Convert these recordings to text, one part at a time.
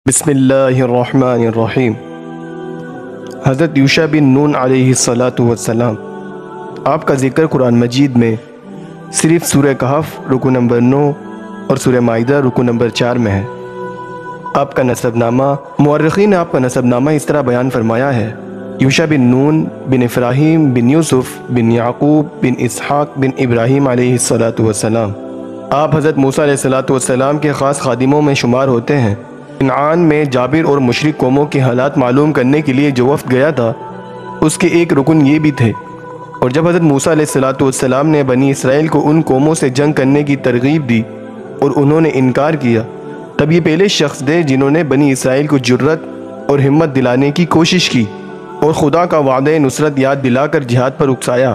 بسم اللہ الرحمن الرحیم۔ حضرت یوشع بن نون علیہ السلام آپ کا ذکر قرآن مجید میں صرف سورہ کہف رکو نمبر 9 اور سورہ مائدہ رکو نمبر 4 میں ہے۔ آپ کا نسب نامہ، مورخین نے آپ کا نسب نامہ اس طرح بیان فرمایا ہے: یوشع بن نون بن افراہیم بن یوسف بن یعقوب بن اسحاق بن ابراہیم علیہ السلام۔ آپ حضرت موسیٰ علیہ السلام کے خاص خادموں میں شمار ہوتے ہیں۔ کنعان میں جابر اور مشرک قوموں کے حالات معلوم کرنے کے لیے جو وفد گیا تھا، اس کے ایک رکن یہ بھی تھے، اور جب حضرت موسیٰ علیہ السلام نے بنی اسرائیل کو ان قوموں سے جنگ کرنے کی ترغیب دی اور انہوں نے انکار کیا، تب یہ پہلے شخص تھے جنہوں نے بنی اسرائیل کو جرت اور ہمت دلانے کی کوشش کی اور خدا کا وعدہ نصرت یاد دلا کر جہاد پر اکسایا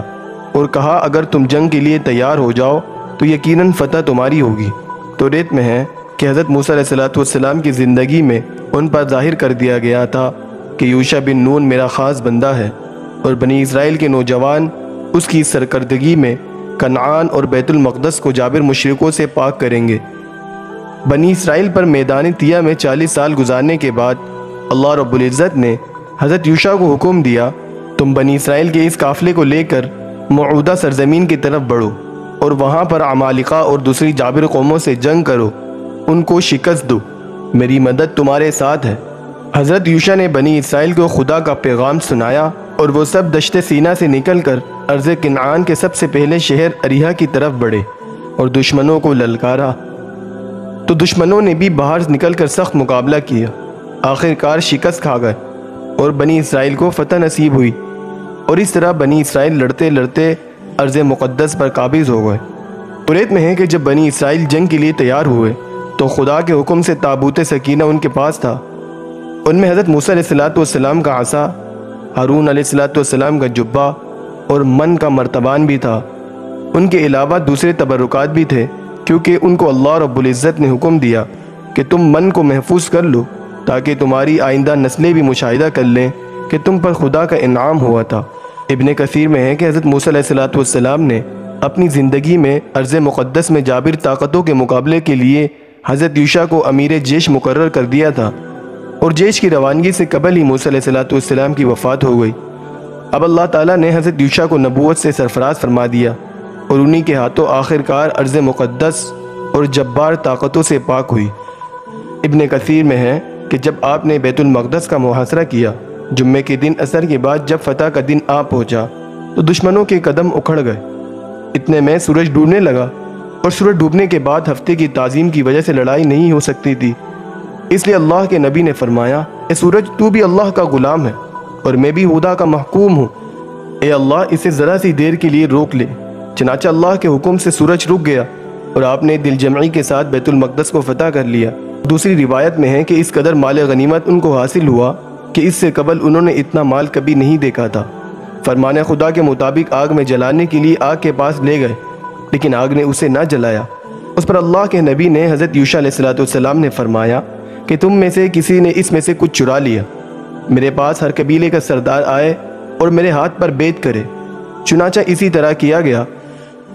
اور کہا اگر تم جنگ کے لیے تیار ہو جاؤ تو یقیناً فتح تمہاری ہوگی۔ توریت میں ہے کہ حضرت موسیٰ علیہ السلام کی زندگی میں ان پر ظاہر کر دیا گیا تھا کہ یوشع بن نون میرا خاص بندہ ہے، اور بنی اسرائیل کے نوجوان اس کی سرکردگی میں کنعان اور بیت المقدس کو جابر مشرکوں سے پاک کریں گے۔ بنی اسرائیل پر میدان طیہ میں 40 سال گزارنے کے بعد اللہ رب العزت نے حضرت یوشع کو حکم دیا، تم بنی اسرائیل کے اس قافلے کو لے کر موعودہ سرزمین کی طرف بڑھو اور وہاں پر عمالقہ اور دوسری جابر قوموں سے جنگ کرو، ان کو شکست دو، میری مدد تمہارے ساتھ ہے۔ حضرت یوشع نے بنی اسرائیل کو خدا کا پیغام سنایا اور وہ سب دشت سینہ سے نکل کر ارض کنعان کے سب سے پہلے شہر اریحہ کی طرف بڑھے اور دشمنوں کو للکارا، تو دشمنوں نے بھی باہر نکل کر سخت مقابلہ کیا، آخر کار شکست کھا گئے اور بنی اسرائیل کو فتح نصیب ہوئی، اور اس طرح بنی اسرائیل لڑتے لڑتے ارض مقدس پر قابض ہو گئے۔ توریت میں ہے کہ جب بنی اسرائیل جنگ کے لیے تیار ہوئے تو خدا کے حکم سے تابوت سکینہ ان کے پاس تھا، ان میں حضرت موسیٰ علیہ السلام کا عصا، ہارون علیہ السلام کا جبہ اور من کا مرتبان بھی تھا۔ ان کے علاوہ دوسرے تبرکات بھی تھے، کیونکہ ان کو اللہ رب العزت نے حکم دیا کہ تم من کو محفوظ کر لو تاکہ تمہاری آئندہ نسلیں بھی مشاہدہ کر لیں کہ تم پر خدا کا انعام ہوا تھا۔ ابن کثیر میں ہے کہ حضرت موسیٰ علیہ السلام نے اپنی زندگی میں ارض مقدس میں جابر طاقتوں کے مقابلے کے لیے حضرت یوشع کو امیر جیش مقرر کر دیا تھا، اور جیش کی روانگی سے قبل ہی موسیٰ علیہ السلام کی وفات ہو گئی۔ اب اللہ تعالیٰ نے حضرت یوشع کو نبوت سے سرفراز فرما دیا، اور انہی کے ہاتھوں آخر کار ارض مقدس اور جبار طاقتوں سے پاک ہوئی۔ ابن کثیر میں ہے کہ جب آپ نے بیت المقدس کا محاصرہ کیا، جمعے کے دن عصر کے بعد جب فتح کا دن آ پہنچا تو دشمنوں کے قدم اکھڑ گئے، اتنے میں سورج ڈوبنے لگا، اور سورج ڈوبنے کے بعد ہفتے کی تعظیم کی وجہ سے لڑائی نہیں ہو سکتی تھی، اس لیے اللہ کے نبی نے فرمایا، اے سورج تو بھی اللہ کا غلام ہے اور میں بھی خدا کا محکوم ہوں، اے اللہ اسے ذرا سی دیر کے لیے روک لے۔ چنانچہ اللہ کے حکم سے سورج رک گیا اور آپ نے دل جمعی کے ساتھ بیت المقدس کو فتح کر لیا۔ دوسری روایت میں ہے کہ اس قدر مال غنیمت ان کو حاصل ہوا کہ اس سے قبل انہوں نے اتنا مال کبھی نہیں دیکھا تھا۔ فرمان خدا کے مطابق آگ میں جلانے کے لیے آگ کے پاس لے گئے، لیکن آگ نے اسے نہ جلایا۔ اس پر اللہ کے نبی نے حضرت یوشع علیہ السلام نے فرمایا کہ تم میں سے کسی نے اس میں سے کچھ چرا لیا، میرے پاس ہر قبیلے کا سردار آئے اور میرے ہاتھ پر بیعت کرے۔ چنانچہ اسی طرح کیا گیا۔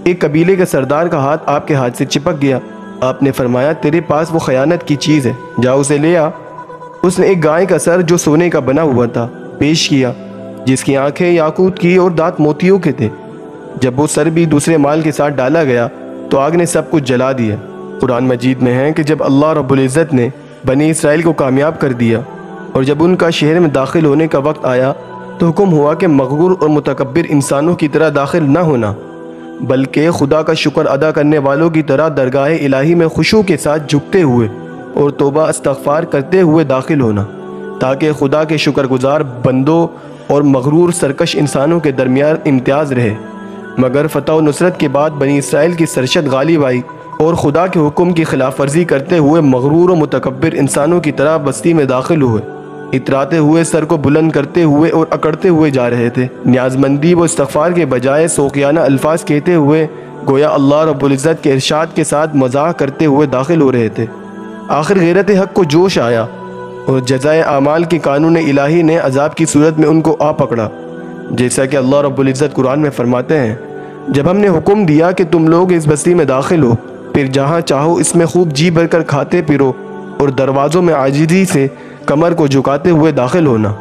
ایک قبیلے کے سردار کا ہاتھ آپ کے ہاتھ سے چپک گیا، آپ نے فرمایا تیرے پاس وہ خیانت کی چیز ہے، جا اسے لے آ۔ اس نے ایک گائے کا سر جو سونے کا بنا ہوا تھا پیش کیا، جس کی آنکھیں یاقوت کی اور دانت موتیوں کے تھے۔ جب وہ سر بھی دوسرے مال کے ساتھ ڈالا گیا تو آگ نے سب کچھ جلا دیا۔ قرآن مجید میں ہے کہ جب اللہ رب العزت نے بنی اسرائیل کو کامیاب کر دیا اور جب ان کا شہر میں داخل ہونے کا وقت آیا تو حکم ہوا کہ مغرور اور متکبر انسانوں کی طرح داخل نہ ہونا، بلکہ خدا کا شکر ادا کرنے والوں کی طرح درگاہ الہی میں خشوع کے ساتھ جھکتے ہوئے اور توبہ استغفار کرتے ہوئے داخل ہونا، تاکہ خدا کے شکر گزار بندوں اور مغرور سرکش انسانوں کے درمیان امتیاز رہے۔ مگر فتح و نصرت کے بعد بنی اسرائیل کی سرشت غالب آئی اور خدا کے حکم کی خلاف ورزی کرتے ہوئے مغرور و متکبر انسانوں کی طرح بستی میں داخل ہوئے، اتراتے ہوئے سر کو بلند کرتے ہوئے اور اکڑتے ہوئے جا رہے تھے، نیاز مندی و استغفار کے بجائے سوکیانہ الفاظ کہتے ہوئے گویا اللہ رب العزت کے ارشاد کے ساتھ مزاح کرتے ہوئے داخل ہو رہے تھے۔ آخر غیرت حق کو جوش آیا اور جزائے اعمال کے قانون الہی نے عذاب کی صورت میں ان کو آ پکڑا، جیسا کہ اللہ رب العزت قرآن میں فرماتے ہیں، جب ہم نے حکم دیا کہ تم لوگ اس بستی میں داخل ہو، پھر جہاں چاہو اس میں خوب جی بھر کر کھاتے پیرو اور دروازوں میں عاجزی سے کمر کو جھکاتے ہوئے داخل ہونا،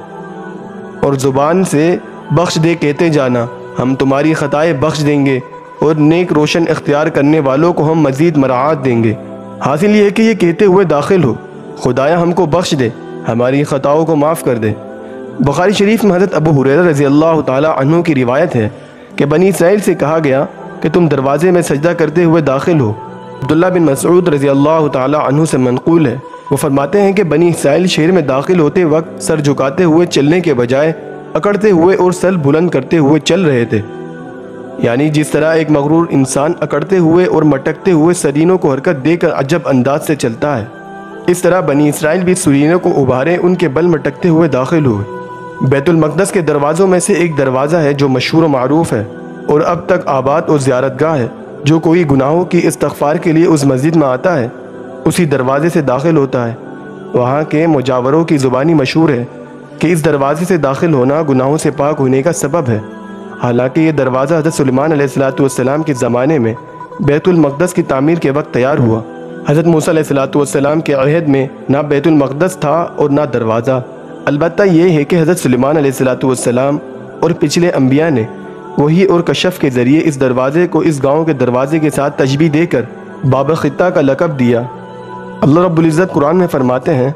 اور زبان سے بخش دے کہتے جانا ہم تمہاری خطائیں بخش دیں گے اور نیک روشن اختیار کرنے والوں کو ہم مزید مراعات دیں گے۔ حاصل یہ ہے کہ یہ کہتے ہوئے داخل ہو خدایا ہم کو بخش دے، ہماری خطاؤں کو معاف کر دے۔ بخاری شریف میں حضرت ابو ہریرہ رضی اللہ تعالی عنہ کی روایت ہے کہ بنی اسرائیل سے کہا گیا کہ تم دروازے میں سجدہ کرتے ہوئے داخل ہو۔ عبداللہ بن مسعود رضی اللہ تعالی عنہ سے منقول ہے، وہ فرماتے ہیں کہ بنی اسرائیل شہر میں داخل ہوتے وقت سر جھکاتے ہوئے چلنے کے بجائے اکڑتے ہوئے اور سر بلند کرتے ہوئے چل رہے تھے، یعنی جس طرح ایک مغرور انسان اکڑتے ہوئے اور مٹکتے ہوئے سرینوں کو حرکت دے کر عجب انداز سے چلتا ہے، اس طرح بنی اسرائیل بھی سرینوں کو ابھارے ان کے بل مٹکتے ہوئے داخل ہوئے۔ بیت المقدس کے دروازوں میں سے ایک دروازہ ہے جو مشہور و معروف ہے اور اب تک آباد اور زیارت گاہ ہے۔ جو کوئی گناہوں کی استغفار کے لیے اس مسجد میں آتا ہے اسی دروازے سے داخل ہوتا ہے۔ وہاں کے مجاوروں کی زبانی مشہور ہے کہ اس دروازے سے داخل ہونا گناہوں سے پاک ہونے کا سبب ہے۔ حالانکہ یہ دروازہ حضرت سلیمان علیہ السلام کے زمانے میں بیت المقدس کی تعمیر کے وقت تیار ہوا۔ حضرت موسیٰ علیہ السلام کے عہد میں نہ بیت المقدس تھا اور نہ دروازہ۔ البتہ یہ ہے کہ حضرت سلیمان علیہ السلام اور پچھلے انبیاء نے وحی اور کشف کے ذریعے اس دروازے کو اس گاؤں کے دروازے کے ساتھ تشبیہ دے کر باب خطہ کا لقب دیا۔ اللہ رب العزت قرآن میں فرماتے ہیں،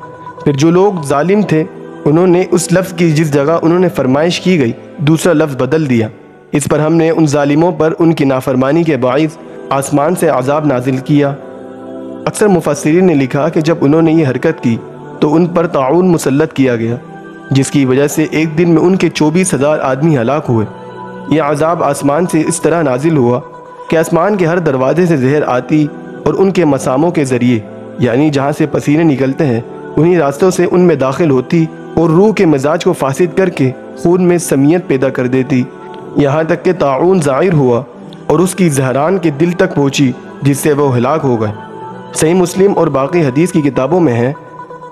پھر جو لوگ ظالم تھے انہوں نے اس لفظ کی جس جگہ انہوں نے فرمائش کی گئی دوسرا لفظ بدل دیا، اس پر ہم نے ان ظالموں پر ان کی نافرمانی کے باعث آسمان سے عذاب نازل کیا۔ اکثر مفسرین نے لکھا کہ جب انہوں نے یہ حرکت کی تو ان پر طاعون مسلط کیا گیا، جس کی وجہ سے ایک دن میں ان کے 24,000 آدمی ہلاک ہوئے۔ یہ عذاب آسمان سے اس طرح نازل ہوا کہ آسمان کے ہر دروازے سے زہر آتی اور ان کے مساموں کے ذریعے، یعنی جہاں سے پسینے نکلتے ہیں انہی راستوں سے ان میں داخل ہوتی اور روح کے مزاج کو فاسد کر کے خون میں سمیت پیدا کر دیتی، یہاں تک کہ طاعون ظاہر ہوا اور اس کی زہران کے دل تک پہنچی جس سے وہ ہلاک ہو گئے۔ صحیح مسلم اور باقی حدیث کی کتابوں میں ہے،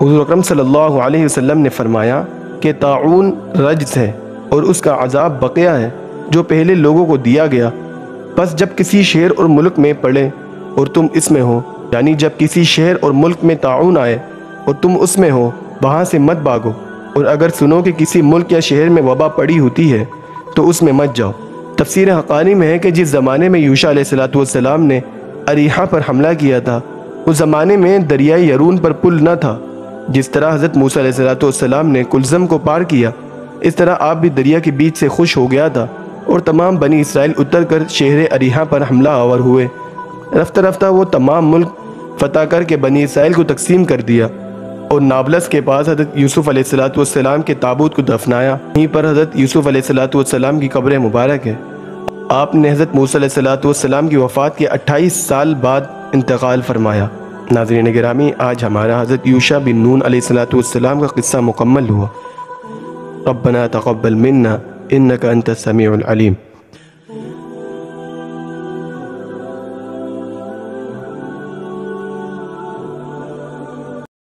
حضور اکرم صلی اللہ علیہ وسلم نے فرمایا کہ طاعون رجس ہے اور اس کا عذاب بقیہ ہے جو پہلے لوگوں کو دیا گیا۔ بس جب کسی شہر اور ملک میں پڑے اور تم اس میں ہو، یعنی جب کسی شہر اور ملک میں طاعون آئے اور تم اس میں ہو، وہاں سے مت بھاگو، اور اگر سنو کہ کسی ملک یا شہر میں وبا پڑی ہوتی ہے تو اس میں مت جاؤ۔ تفسیر حقانی میں ہے کہ جس زمانے میں یوشع علیہ السلام نے اریحہ پر حملہ کیا تھا اس زمانے میں دریائے یرون پر پل نہ تھا۔ جس طرح حضرت موسیٰ علیہ السلام نے کلزم کو پار کیا، اس طرح آپ بھی دریا کے بیچ سے خوش ہو گیا تھا اور تمام بنی اسرائیل اتر کر شہر اریحہ پر حملہ آور ہوئے۔ رفتہ رفتہ وہ تمام ملک فتح کر کے بنی اسرائیل کو تقسیم کر دیا اور نابلس کے پاس حضرت یوسف علیہ السلام کے تابوت کو دفنایا۔ یہیں پر حضرت یوسف علیہ السلام کی قبر مبارک ہے۔ آپ نے حضرت موسیٰ علیہ السلام کی وفات کے 28 سال بعد انتقال فرمایا۔ ناظرین گرامی، آج ہمارا حضرت یوشع بن نون علیہ السلام کا قصہ مکمل ہوا۔ ربنا تقبل منا انک انت السمیع العلیم۔